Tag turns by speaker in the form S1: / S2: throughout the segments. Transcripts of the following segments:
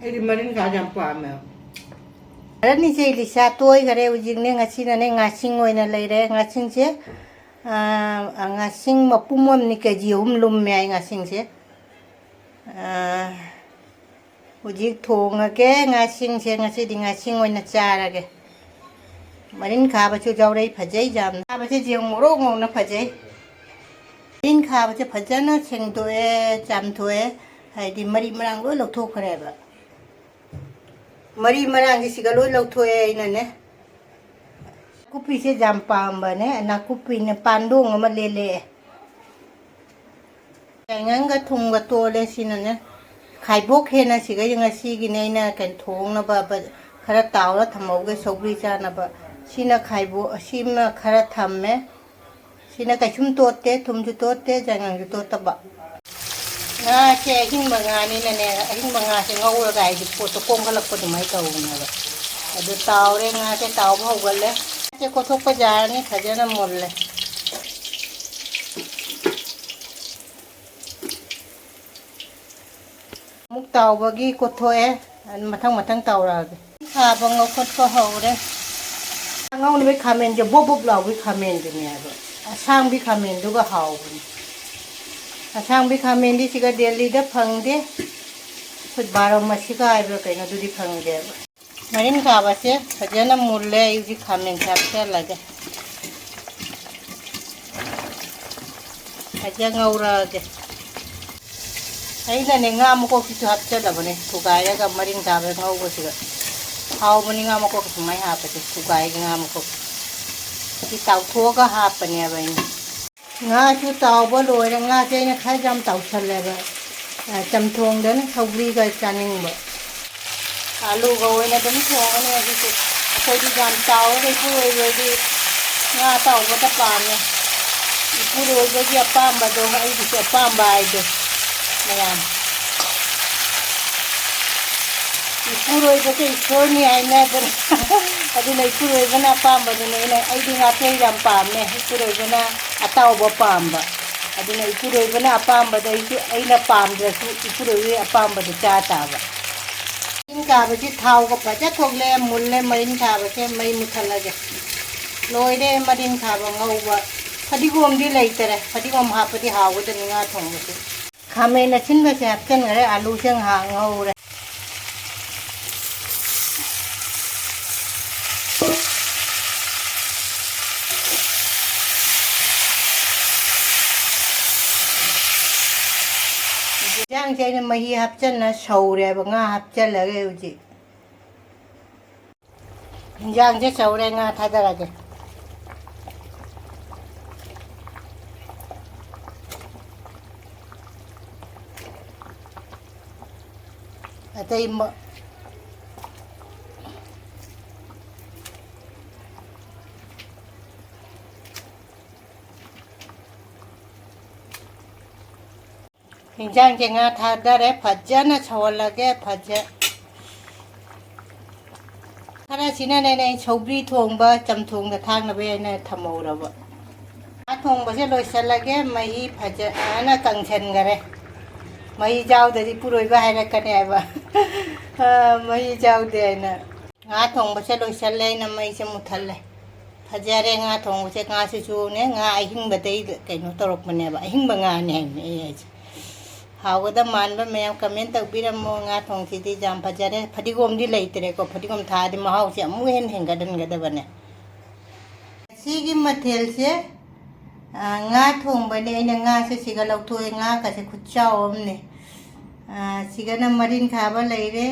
S1: ꯑꯩꯗꯤ ꯃꯔꯤꯟꯈꯥ ꯌꯥꯝ ꯄꯥꯝꯃꯦ
S2: ꯑꯔꯅꯤꯁꯦ ꯂꯤꯁꯥ ꯇꯣꯏꯈꯔꯦ ꯍꯧꯖꯤꯛꯅꯦ ꯉꯁꯤꯅꯅꯦ ꯉꯥꯁꯤꯡ ꯑꯣꯏꯅ ꯂꯩꯔꯦ ꯉꯥꯁꯤꯡꯁꯦ ꯉꯥꯁꯤꯡ ꯃꯄꯨꯝ ꯑꯃꯅꯤ ꯀꯦꯖꯤ 3 ꯂꯨꯝꯃꯦ ꯑꯩ ꯉꯥꯁꯤꯡꯁꯦ ꯍꯧꯖꯤꯛ ꯊꯣꯡꯉꯒꯦ ꯉꯥꯁꯤꯡꯁꯦ ꯉꯁꯤꯗꯤ ꯉꯥꯁꯤꯡ ꯑꯣꯏꯅ ꯆꯥꯔꯒꯦ ꯃꯔꯤꯟ ꯈꯥꯕꯁꯨ ꯌꯥꯎꯔꯛꯏ ꯐꯖꯩ ꯌꯥꯝꯅ ꯈꯥꯕꯁꯦ ꯖꯦꯡ ꯉꯧꯔꯣꯛ ꯉꯧꯅ ꯐꯖꯩ ꯃꯔꯤꯟ ꯈꯥꯕꯁꯦ ꯐꯖꯅ ꯁꯦꯡꯗꯣꯛꯑꯦ ꯆꯥꯝꯊꯣꯛꯑꯦ ꯍꯥꯏꯗꯤ ꯃꯔꯤ ꯃꯔꯥꯡ ꯂꯣꯏ ꯂꯧꯊꯣꯛꯈ꯭ꯔꯦꯕ ꯃꯔꯤ ꯃꯔꯥꯡꯁꯦ ꯁꯤꯒ ꯂꯣꯏ ꯂꯧꯊꯣꯛꯑꯦ ꯑꯩꯅꯅꯦ ꯅꯥꯀꯨꯞꯄꯤꯁꯦ ꯌꯥꯝ ꯄꯥꯝꯕꯅꯦ ꯅꯥꯀꯨꯞꯄꯤꯅ ꯄꯥꯟꯗꯣꯡ ꯑꯃ ꯂꯦꯜꯂꯛꯑꯦ ꯌꯥꯏꯉꯪꯒ ꯊꯨꯝꯒ ꯇꯣꯜꯂꯦ ꯁꯤꯅꯅꯦ ꯈꯥꯏꯕꯣꯛ ꯍꯦꯟꯅ ꯁꯤꯒ ꯉꯁꯤꯒꯤꯅꯦ ꯑꯩꯅ ꯀꯩꯅꯣ ꯊꯣꯡꯅꯕ खरा तावरा थमौगे सौगरी चानब सिना खाइबो सिमा खरा थम्मे सिना कैसुम तोते थुमजु तोते जंगंजु तोतबा ना से अहिंग मंगानी नने अहिंग मंगा से ngौरगा आइदि पोतो कोंगलक दुमाई तौनबा अदु तावरे nga से ताव हौगले से कोथोक जारनी फजना मोल्ले मुक तावबगी कोथोए मथंग मथंग तावरागे खाबा ngौखोटको हौरे ngौनबे खामेन जे बोब बोब लावबे खामेन दुनियाबो असांबी खामेन दुगा हावबनी असांबी खामेन दि सिगा दिल्ली दा फंगदे खुद बारो मसिगा आइबो कैनो दुदि फंगदे मरिन खाबासे फजना मुल्ले युजि खामेन सापसे लगे अजा ngौरागे अइना ने nga मको किसु हपचलबने थुगाइरगा मरिन खाबे ngौबसिगा हाउ बनी nga मको सुमाई हापते थुगाइ nga मको कि ताउथोगा हापने बइन nga chu ताउबो लोइरे nga जेने खाइ जाम ताउछलेबा चमथोंगदन सौगरी गा चानिंगबा आलू गोइना दम थोंगने अजिसे अखोइदि जाम ताउरे पुरोइबदि nga ताउबदा पामे पुरोइबदि अपामबदो अइदि अपामबा आइदो मयाम पुरोइबसे इस्वरनी आइना दन अदुना पुरोइबना पामबदुना अइदि ngape yam पामे पुरोइबना अताउबा पामबा अदुना पुरोइबना अपामबदा अइना पामद्रसु पुरोइबे अपामबदु चा ताबा इन काबसे थावगा फजा थोगले मुल्ले मरिन खाबसे मई मुथलगे लोइरे मरिन खाबा ngौबा फदिगोमदि लैतरे फदिगोम हापदि हावदनि nga थोंबसे खामेन असिनबसे हपचनगरे आलू संग हा ngौरे जांग से मही हपचन सौरे nga हपचलगे उजी जांग से सौरे nga थादरगे अतई इंजांग जेंगा थादरे फजना छवलगे फज खरा सिना ने सौब्री थोंबा चमथोंग थांगनबे ने थमौरबा आ थोंबसे लोइसलगे मही फजना कंगछनगरे मही जाउददि पुरोइबा हाइरकने आबा मही जाउदे ना nga थोंबसे लोइसले न मही से मुथले फजरे nga थोंबसे nga से चूने nga अहिंबदई कैनो तोरकमनेबा अहिंबा nga ने ए हावदा मानबा मैम कमेंट तौबिरमो nga थोंसिदि जाम फजरे फदिगोमदि लैतरे को फदिगोम थादि महाउसे अमु हेन हेंगदनगदबने सिगी मथेल से nga थोंबने ऐना nga से सिगा लौथोए nga कासे खुचाव अमने सिगाना मरिन खाबा लैरे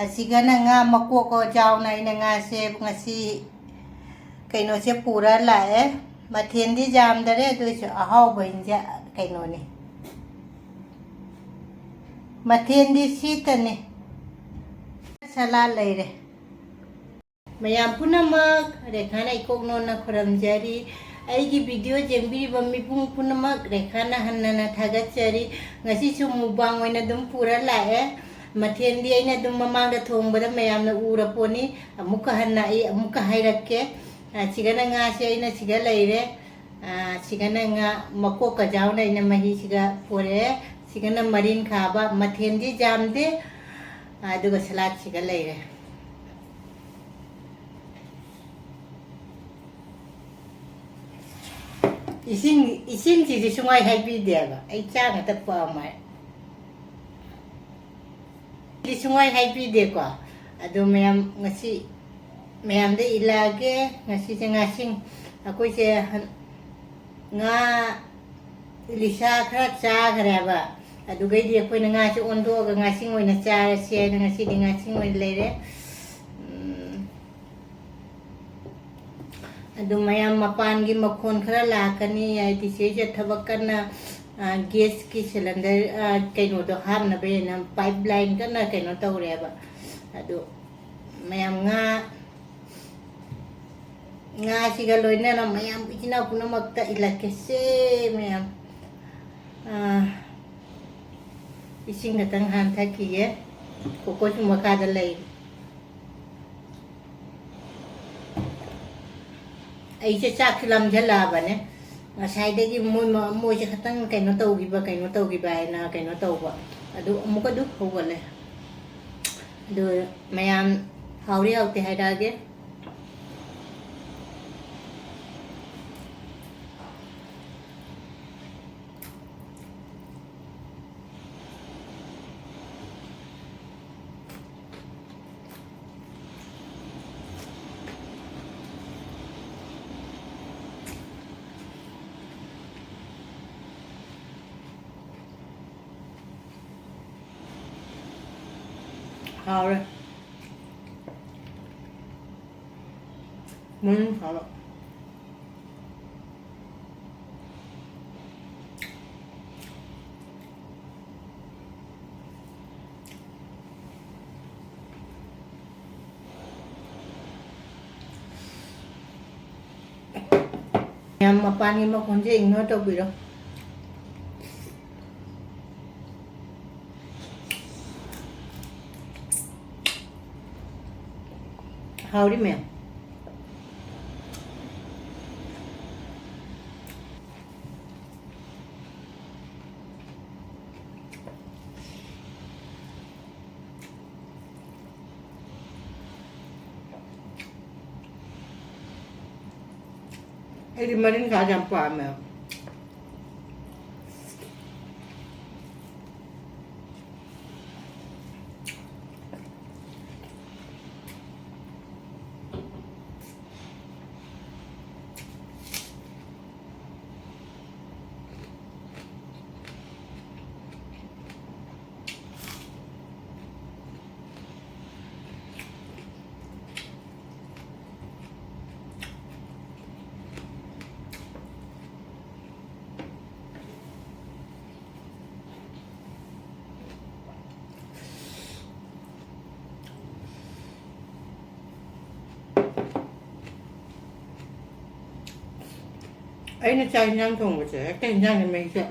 S2: असिगाना nga मकोको जावना ऐना nga से ngasi कैनो से पूरा लाए मथेंदि जामदरे दुइस अहाव बइंजा कैनोने मथेंदि सीतने सला लैरे मयाम पुनमक रेखाना इकोगनोना खुरमजारी आइगी वीडियो जेंबिरिबा मिपुंग पुनमक रेखाना हन्नाना थागतचरी ngasi su mubang oina dum pura lae मथेंदि ऐना दुम ममांगदा थोंबदा मयामना उरपोनी अमुका हन्ना आई अमुका हाइरक्के सिगाना nga से ऐना सिगा लैरे सिगाना nga मकोका जावना ऐना मही सिगा पोरे सिगाना मरिन खाबा मथेंदि जामदे ꯑꯗꯨꯒ ꯁꯂꯥꯗꯁꯤꯒ ꯂꯩꯔꯦ ꯏꯁꯤꯡꯁꯤꯗꯤ ꯁꯨꯡꯉꯥꯏ ꯍꯥꯏꯕꯤꯗꯦꯕ ꯑꯩ ꯆꯥ ꯉꯥꯛꯇ ꯄꯥꯝꯃꯦ ꯁꯨꯡꯉꯥꯏ ꯍꯥꯏꯕꯤꯗꯦꯀꯣ ꯑꯗꯣ ꯃꯌꯥꯝ ꯉꯁꯤ ꯃꯌꯥꯝꯗ ꯏꯜꯂꯛꯑꯒꯦ ꯉꯁꯤꯁꯦ ꯉꯥꯁꯤꯡ ꯑꯩꯈꯣꯏꯁꯦ ꯉꯥ ꯏꯂꯤꯁꯥ ꯈꯔ ꯆꯥꯈ꯭ꯔꯦꯕ ꯑꯗꯨꯒꯩꯗꯤ ꯑꯩꯈꯣꯏꯅ ꯉꯥꯁꯦ ꯑꯣꯟꯊꯣꯛꯑꯒ ꯉꯥꯁꯤꯡ ꯑꯣꯏꯅ ꯆꯥꯔꯁꯦ ꯍꯥꯏꯅ ꯉꯁꯤꯗꯤ ꯉꯥꯁꯤꯡ ꯑꯣꯏꯅ ꯂꯩꯔꯦ ꯑꯗꯨ ꯃꯌꯥꯝ ꯃꯄꯥꯟꯒꯤ ꯃꯈꯣꯟ ꯈꯔ ꯂꯥꯛꯀꯅꯤ ꯍꯥꯏꯗꯤ ꯁꯤꯁꯦ ꯊꯕꯛ ꯀꯟꯅ ꯒꯦꯁꯀꯤ ꯁꯤꯂꯤꯟꯗꯔ ꯀꯩꯅꯣꯗꯣ ꯍꯥꯞꯅꯕꯅ ꯄꯥꯏꯞ ꯂꯥꯏꯟ ꯀꯟꯅ ꯀꯩꯅꯣ ꯇꯧꯔꯦꯕ ꯑꯗꯨ ꯃꯌꯥꯝ ꯉꯥꯁꯤꯒ ꯂꯣꯏꯅꯅ ꯃꯌꯥꯝ ꯏꯆꯤꯟ ꯏꯅꯥꯎ ꯄꯨꯝꯅꯃꯛꯇ ꯏꯜꯂꯛꯀꯦꯁꯦ ꯃꯌꯥꯝ इसी हाथ की कोकोच मखाद लई ऐसे चाक लमझलाबने ngसाइदगी मोइसे खतंग कइनो तौगिबा हैना कइनो तौबा अदु अमुका दु होगले अदु मयाम हाउरी haute हाइरागे हाउरे हाउरे yang mapani mo kunje ingno to biro howdy ma'am Ini marin ka jampa ma'am Ini cai nyang thong bache cái nyang này mình sẽ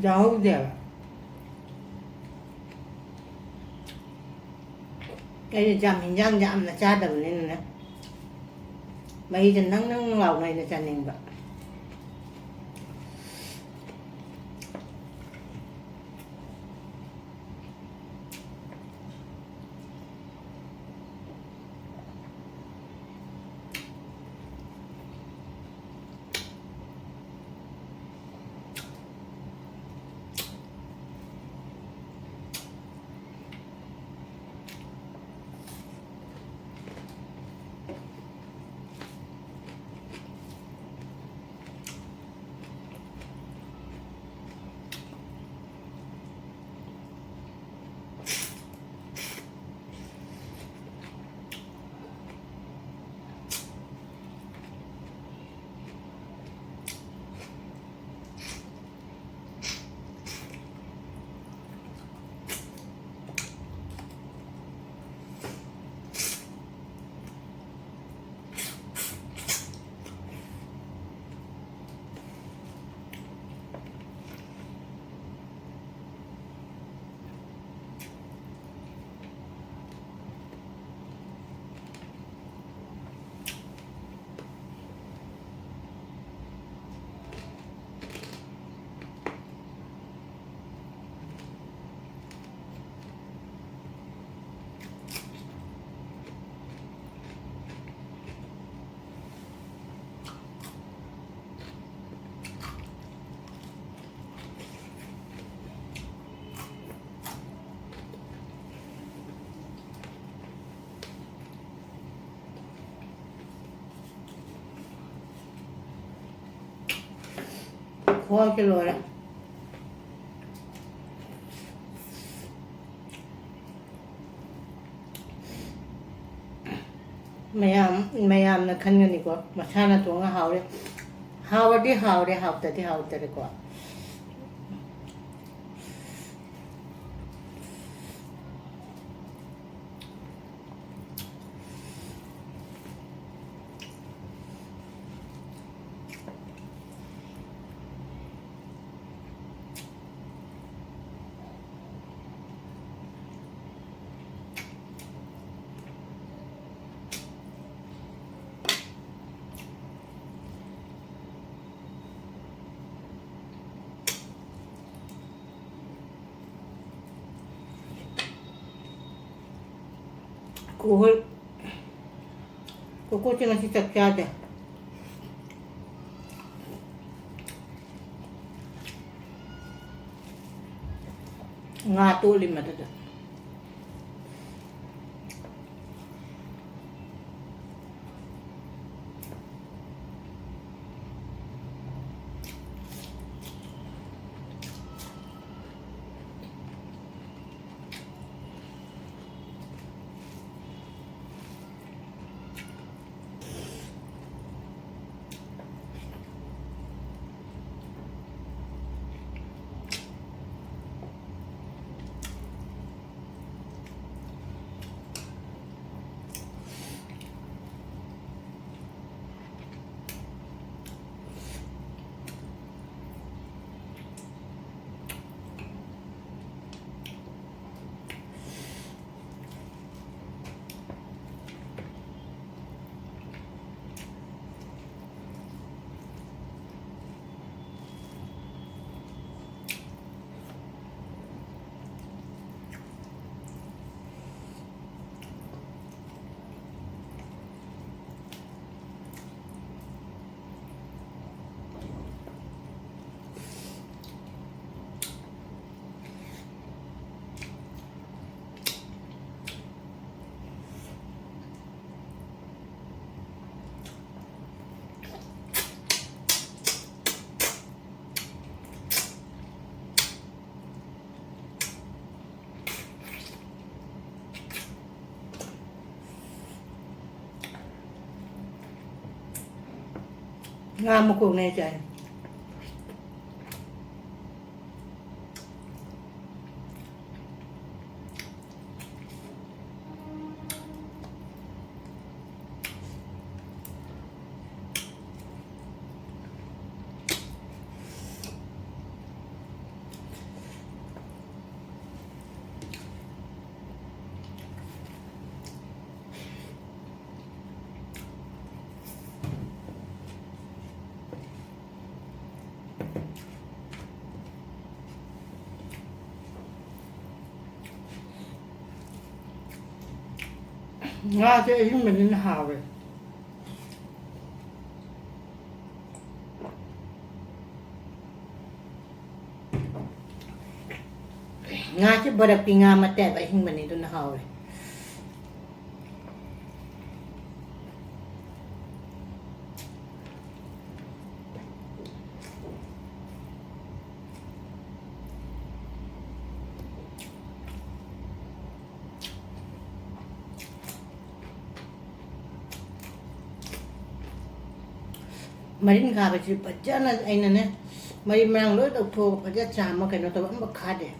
S2: jauh dia cái jam nyang jam là cha đầu nên nè mấy chân nắng lầu này là cha nên vậy ꯈꯨꯍꯥꯎꯁꯦ ꯂꯣꯏꯔꯦ ꯃꯌꯥꯝꯅ ꯈꯟꯒꯅꯤꯀꯣ ꯃꯁꯥꯅ ꯊꯣꯡꯉ ꯍꯥꯎꯔꯦ ꯍꯥꯎꯔꯗꯤ ꯍꯥꯎꯔꯦ ꯍꯥꯎꯇꯗꯤ ꯍꯥꯎꯇꯔꯦꯀꯣ 코코치 진짜 짜대. nga tulim na to. Nga mo kung na dyan. Nga sẽ ý mình đến hào rồi. Nga sẽ bật đi nga mà tẹp ấy mình đến hào rồi. Marin ka ba si padya na ay na ne marin mang lo dog to padya chama kay no to ang bakade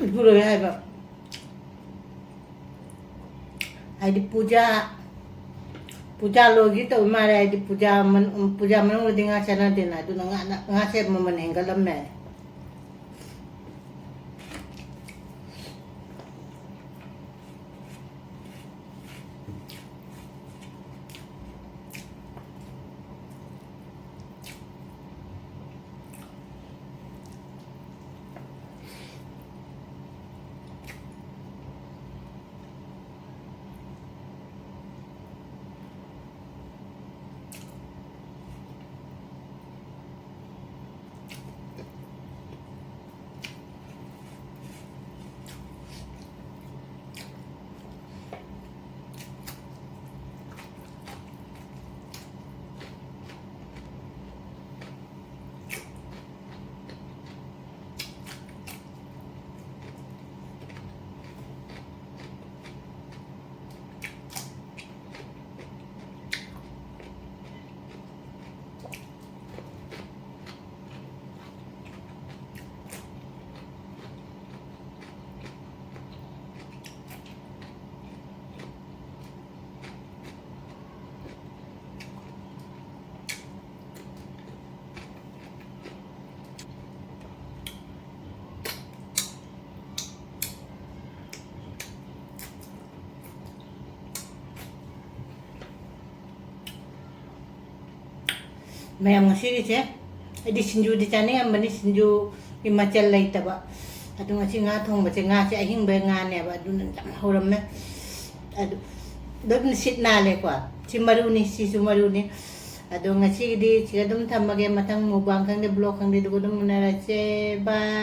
S2: Guru hai ba ai di puja logi to mare ai di puja man lo dinga chana dena du nga se maman hengalam me ꯃꯌꯥꯝ ꯉꯁꯤꯒꯤꯁꯦ ꯑꯩꯗꯤ ꯁꯤꯡꯖꯨꯗꯤ ꯆꯥꯅꯤꯡꯉꯝꯕꯅꯤ ꯁꯤꯡꯖꯨꯒꯤ ꯃꯆꯜ ꯂꯩꯇꯕ ꯑꯗꯨ ꯉꯁꯤ ꯉꯥ ꯊꯣꯡꯕꯁꯦ ꯉꯥꯁꯦ ꯑꯍꯤꯡꯕ ꯉꯥꯅꯦꯕ ꯑꯗꯨꯅ ꯌꯥꯝ ꯍꯧꯔꯝꯃꯦ ꯑꯗꯨ ꯑꯗꯨꯝ ꯁꯤꯠ ꯅꯥꯜꯂꯦꯀꯣ ꯁꯤ ꯃꯔꯨꯅꯤ ꯁꯤꯁꯨ ꯃꯔꯨꯅꯤ ꯑꯗꯣ ꯉꯁꯤꯒꯤꯗꯤ ꯁꯤꯗ ꯑꯗꯨꯝ ꯊꯝꯃꯒꯦ ꯃꯊꯪ ꯃꯨꯛꯕꯥꯡ ꯈꯪꯗꯦ ꯕ꯭ꯂꯣꯛ ꯈꯪꯗꯦ ꯑꯗꯨꯒ ꯑꯗꯨꯝ ꯎꯅꯔꯁꯦ ꯕꯥꯏ